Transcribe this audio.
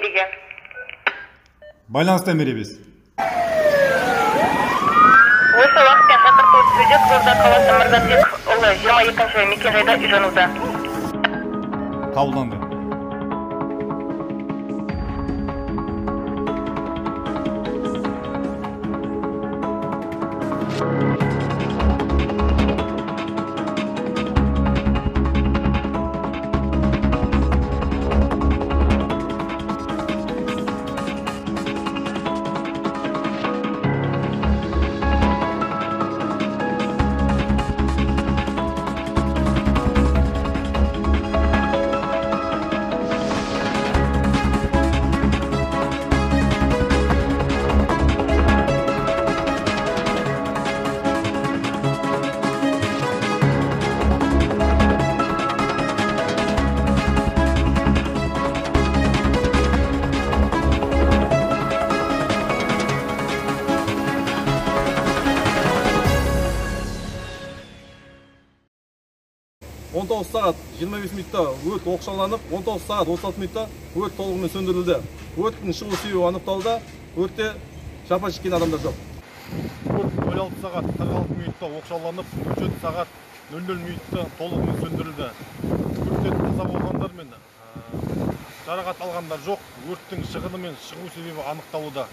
мереге. Байланыстан беребиз. Осы уақытпен шақырту түсуде Қызылорда қаласы Мырзабек ұлы 22-ші мекенжайда үй жануда. Қабылданды. Сағат 25 минутта өрт оқшауланып, 19 сағат 36 минутта өрт толығымен сөндірілді. Өрттің шығу себебі анықталды. Өртте жапа шеккен адамдар жоқ. Өрт 16 сағат 46 минутта оқшауланып, 37 сағат 00 минутта толығымен сөндірілді. Өрттен қаза болғандар мен жарақат алғандар жоқ. Өрттің шығыны мен шығу себебі анықталуда.